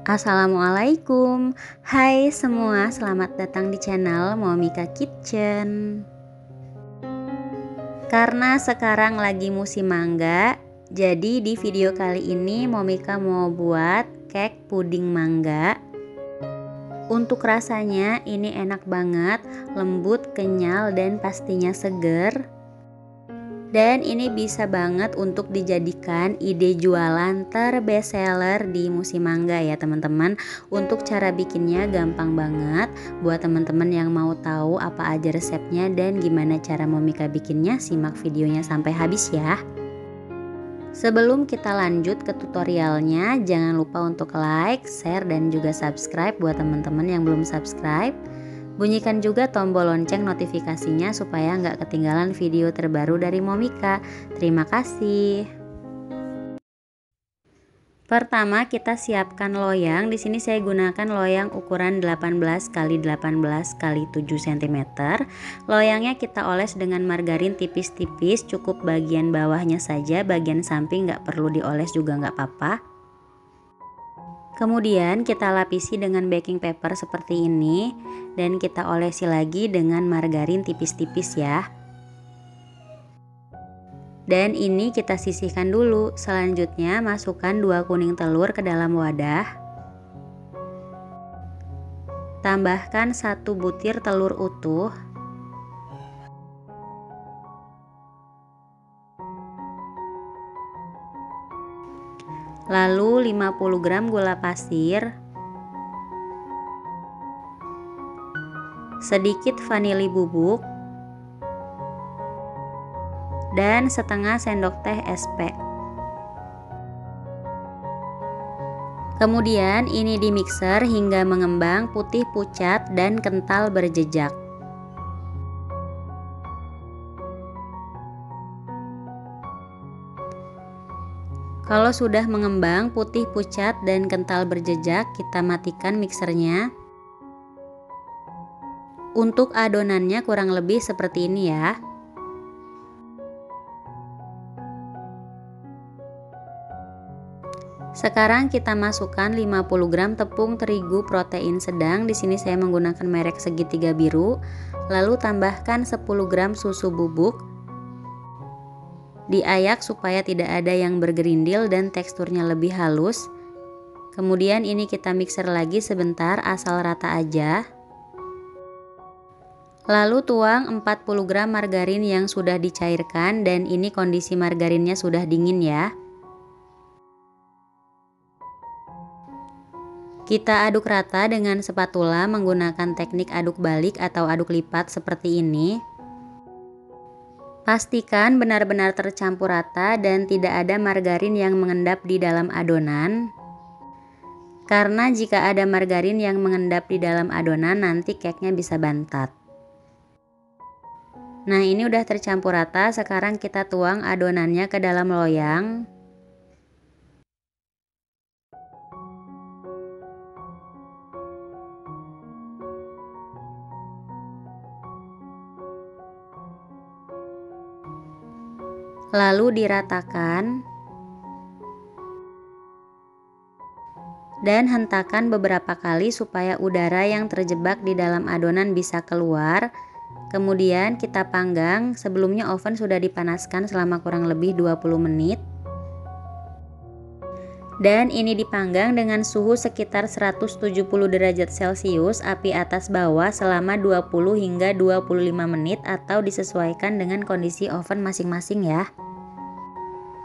Assalamualaikum. Hai semua, selamat datang di channel Momika Kitchen. Karena sekarang lagi musim mangga, jadi di video kali ini Momika mau buat cake puding mangga. Untuk rasanya ini enak banget, lembut, kenyal, dan pastinya seger. Dan ini bisa banget untuk dijadikan ide jualan terbest seller di musim mangga ya teman-teman. Untuk cara bikinnya gampang banget. Buat teman-teman yang mau tahu apa aja resepnya dan gimana cara Momika bikinnya, simak videonya sampai habis ya. Sebelum kita lanjut ke tutorialnya, jangan lupa untuk like, share, dan juga subscribe buat teman-teman yang belum subscribe. Bunyikan juga tombol lonceng notifikasinya supaya nggak ketinggalan video terbaru dari Momika. Terima kasih. Pertama kita siapkan loyang. Di sini saya gunakan loyang ukuran 18 x 18 x 7 cm. Loyangnya kita oles dengan margarin tipis-tipis, cukup bagian bawahnya saja, bagian samping nggak perlu dioles juga nggak apa-apa. Kemudian kita lapisi dengan baking paper seperti ini dan kita olesi lagi dengan margarin tipis-tipis ya. Dan ini kita sisihkan dulu. Selanjutnya masukkan 2 kuning telur ke dalam wadah. Tambahkan 1 butir telur utuh. Lalu 50 gram gula pasir, sedikit vanili bubuk, dan setengah sendok teh SP. Kemudian ini di mixer hingga mengembang putih pucat dan kental berjejak. Kalau sudah mengembang putih pucat dan kental berjejak, kita matikan mixernya. Untuk adonannya kurang lebih seperti ini ya. Sekarang kita masukkan 50 gram tepung terigu protein sedang. Di sini saya menggunakan merek segitiga biru. Lalu tambahkan 10 gram susu bubuk. Diayak supaya tidak ada yang bergerindil dan teksturnya lebih halus. Kemudian ini kita mixer lagi sebentar asal rata aja. Lalu tuang 40 gram margarin yang sudah dicairkan dan ini kondisi margarinnya sudah dingin ya. Kita aduk rata dengan spatula menggunakan teknik aduk balik atau aduk lipat seperti ini. Pastikan benar-benar tercampur rata dan tidak ada margarin yang mengendap di dalam adonan. Karena jika ada margarin yang mengendap di dalam adonan, nanti cake-nya bisa bantat. Nah, ini udah tercampur rata, sekarang kita tuang adonannya ke dalam loyang. Lalu diratakan dan hentakan beberapa kali supaya udara yang terjebak di dalam adonan bisa keluar. Kemudian kita panggang. Sebelumnya oven sudah dipanaskan selama kurang lebih 20 menit. Dan ini dipanggang dengan suhu sekitar 170 derajat Celcius, api atas bawah selama 20 hingga 25 menit atau disesuaikan dengan kondisi oven masing-masing ya.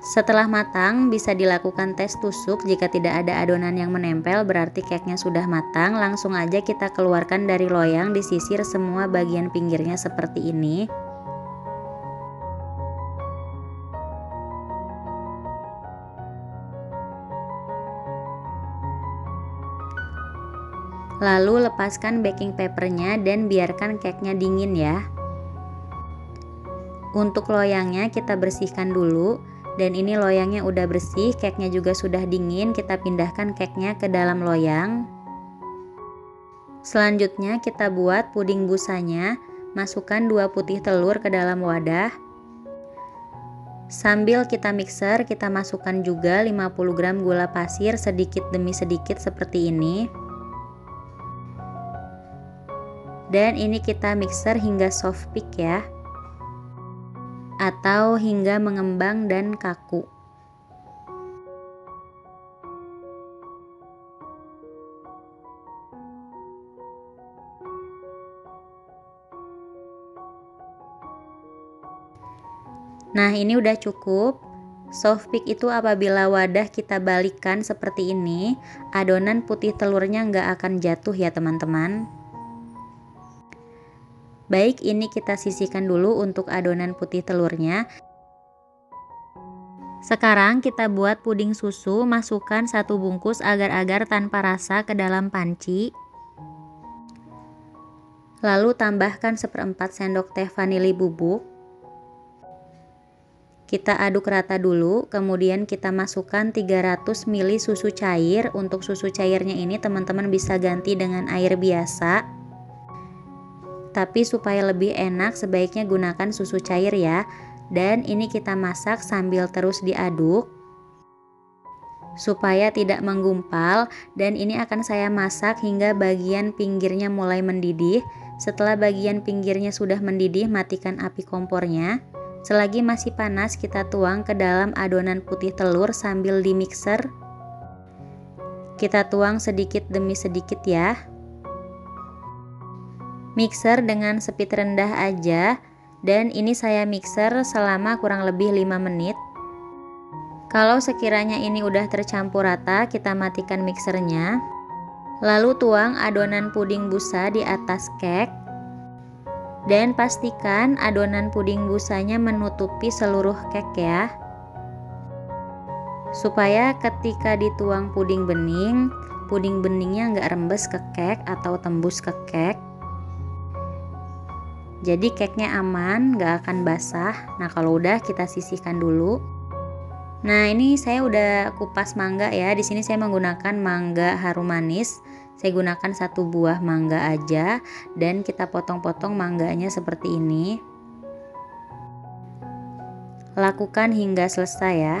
Setelah matang bisa dilakukan tes tusuk. Jika tidak ada adonan yang menempel berarti cake-nya sudah matang. Langsung aja kita keluarkan dari loyang, disisir semua bagian pinggirnya seperti ini. Lalu lepaskan baking papernya dan biarkan cake-nya dingin ya. Untuk loyangnya kita bersihkan dulu. Dan ini loyangnya udah bersih, cake-nya juga sudah dingin. Kita pindahkan cake-nya ke dalam loyang. Selanjutnya kita buat puding busanya. Masukkan 2 putih telur ke dalam wadah. Sambil kita mixer, kita masukkan juga 50 gram gula pasir sedikit demi sedikit seperti ini. Dan ini kita mixer hingga soft peak ya, atau hingga mengembang dan kaku. Nah, ini udah cukup. Soft peak itu apabila wadah kita balikkan seperti ini, adonan putih telurnya nggak akan jatuh ya teman-teman. Baik, ini kita sisihkan dulu untuk adonan putih telurnya. Sekarang kita buat puding susu, masukkan 1 bungkus agar-agar tanpa rasa ke dalam panci. Lalu tambahkan 1/4 sendok teh vanili bubuk. Kita aduk rata dulu, kemudian kita masukkan 300 ml susu cair. Untuk susu cairnya ini teman-teman bisa ganti dengan air biasa. Tapi supaya lebih enak sebaiknya gunakan susu cair ya. Dan ini kita masak sambil terus diaduk supaya tidak menggumpal, dan ini akan saya masak hingga bagian pinggirnya mulai mendidih. Setelah bagian pinggirnya sudah mendidih, matikan api kompornya. Selagi masih panas, kita tuang ke dalam adonan putih telur sambil dimixer. Kita tuang sedikit demi sedikit ya. Mixer dengan speed rendah aja, dan ini saya mixer selama kurang lebih 5 menit. Kalau sekiranya ini udah tercampur rata, kita matikan mixernya. Lalu tuang adonan puding busa di atas cake. Dan pastikan adonan puding busanya menutupi seluruh cake ya, supaya ketika dituang puding beningnya nggak rembes ke cake atau tembus ke cake. Jadi cake-nya aman, nggak akan basah. Nah, kalau udah kita sisihkan dulu. Nah, ini saya udah kupas mangga ya. Di sini saya menggunakan mangga harum manis. Saya gunakan 1 buah mangga aja, dan kita potong-potong mangganya seperti ini. Lakukan hingga selesai ya.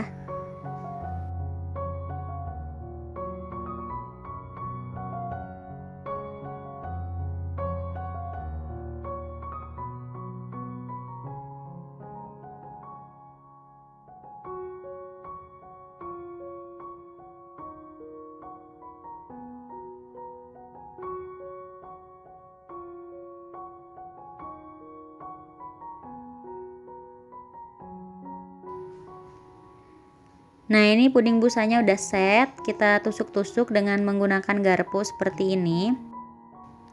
Nah, ini puding busanya udah set. Kita tusuk-tusuk dengan menggunakan garpu seperti ini.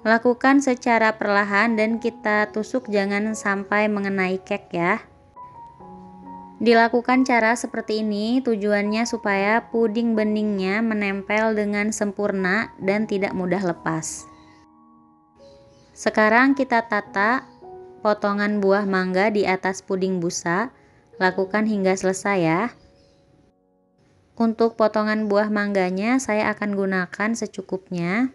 Lakukan secara perlahan dan kita tusuk jangan sampai mengenai cake ya. Dilakukan cara seperti ini tujuannya supaya puding beningnya menempel dengan sempurna dan tidak mudah lepas. Sekarang kita tata potongan buah mangga di atas puding busa. Lakukan hingga selesai ya. Untuk potongan buah mangganya saya akan gunakan secukupnya.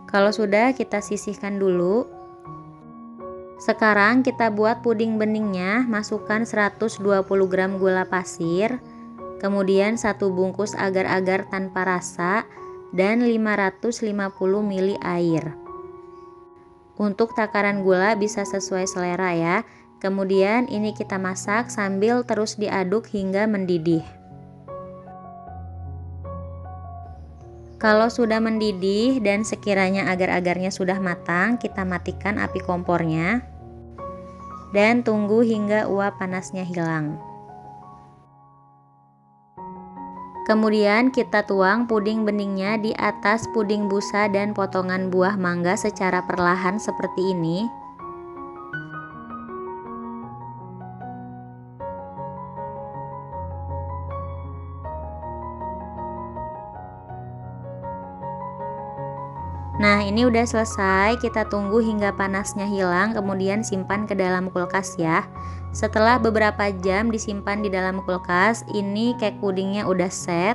Kalau sudah, kita sisihkan dulu. Sekarang kita buat puding beningnya. Masukkan 120 gram gula pasir, kemudian 1 bungkus agar-agar tanpa rasa, dan 550 ml air. Untuk takaran gula bisa sesuai selera ya. Kemudian ini kita masak sambil terus diaduk hingga mendidih. Kalau sudah mendidih dan sekiranya agar-agarnya sudah matang, kita matikan api kompornya dan tunggu hingga uap panasnya hilang. Kemudian kita tuang puding beningnya di atas puding busa dan potongan buah mangga secara perlahan seperti ini. Nah, ini udah selesai. Kita tunggu hingga panasnya hilang, kemudian simpan ke dalam kulkas ya. Setelah beberapa jam disimpan di dalam kulkas, ini cake pudingnya udah set.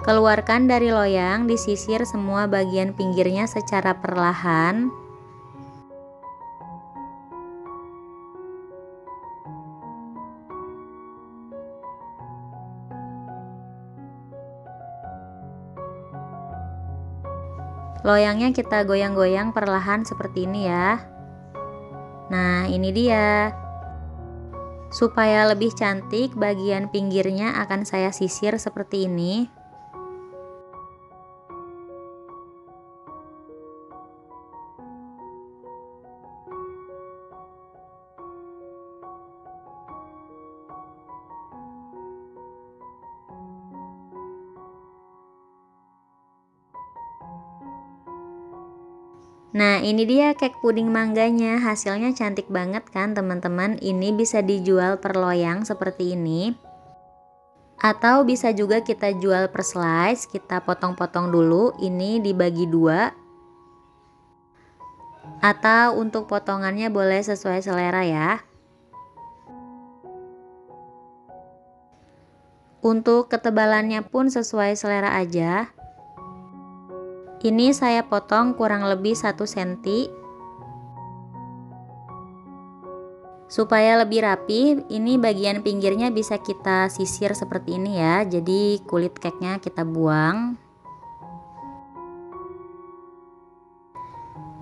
Keluarkan dari loyang, disisir semua bagian pinggirnya secara perlahan. Loyangnya kita goyang-goyang perlahan seperti ini ya. Nah, ini dia. Supaya lebih cantik, bagian pinggirnya akan saya sisir seperti ini. Nah, ini dia cake puding mangganya. Hasilnya cantik banget kan teman-teman. Ini bisa dijual per loyang seperti ini. Atau bisa juga kita jual per slice. Kita potong-potong dulu. Ini dibagi dua. Atau untuk potongannya boleh sesuai selera ya. Untuk ketebalannya pun sesuai selera aja. Ini saya potong kurang lebih 1 cm. Supaya lebih rapi, ini bagian pinggirnya bisa kita sisir seperti ini ya. Jadi kulit cake-nya kita buang.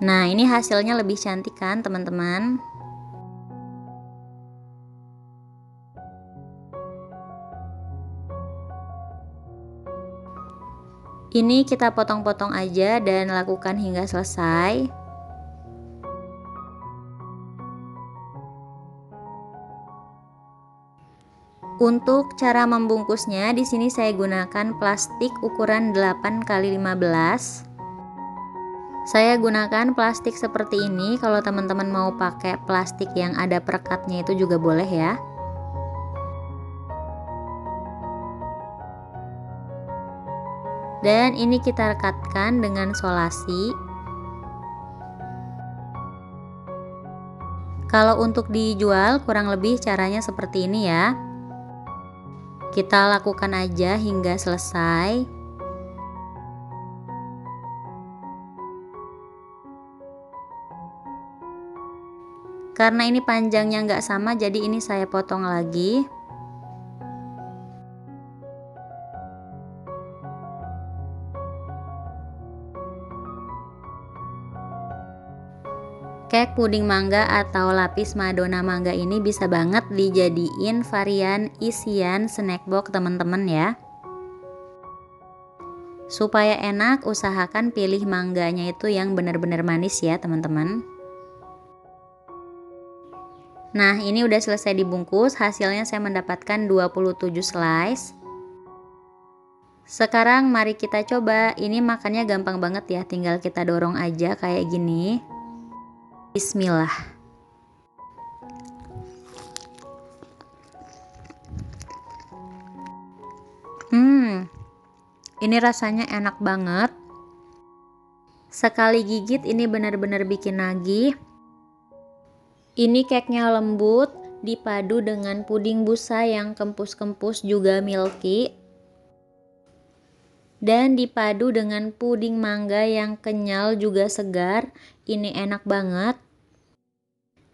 Nah, ini hasilnya lebih cantik kan teman-teman? Ini kita potong-potong aja dan lakukan hingga selesai. Untuk cara membungkusnya, di sini saya gunakan plastik ukuran 8 x 15. Saya gunakan plastik seperti ini. Kalau teman-teman mau pakai plastik yang ada perekatnya itu juga boleh ya. Dan ini kita rekatkan dengan solasi. Kalau untuk dijual kurang lebih caranya seperti ini ya. Kita lakukan aja hingga selesai. Karena ini panjangnya nggak sama, jadi ini saya potong lagi. Cake puding mangga atau lapis Madonna mangga ini bisa banget dijadiin varian isian snack box teman-teman ya. Supaya enak, usahakan pilih mangganya itu yang benar-benar manis ya teman-teman. Nah, ini udah selesai dibungkus. Hasilnya saya mendapatkan 27 slice. Sekarang mari kita coba. Ini makannya gampang banget ya, tinggal kita dorong aja kayak gini. Bismillah. Ini rasanya enak banget. Sekali gigit ini benar-benar bikin nagih. Ini cake-nya lembut, dipadu dengan puding busa yang kempus-kempus juga milky. Dan dipadu dengan puding mangga yang kenyal juga segar. Ini enak banget.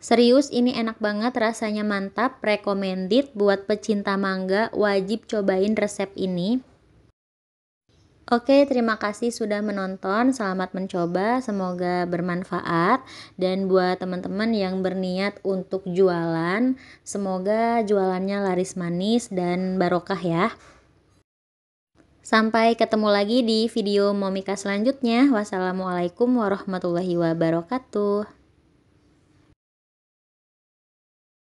Serius, ini enak banget, rasanya mantap, recommended buat pecinta mangga, wajib cobain resep ini. Oke, terima kasih sudah menonton, selamat mencoba, semoga bermanfaat. Dan buat teman-teman yang berniat untuk jualan, semoga jualannya laris manis dan barokah ya. Sampai ketemu lagi di video Momika selanjutnya. Wassalamualaikum warahmatullahi wabarakatuh.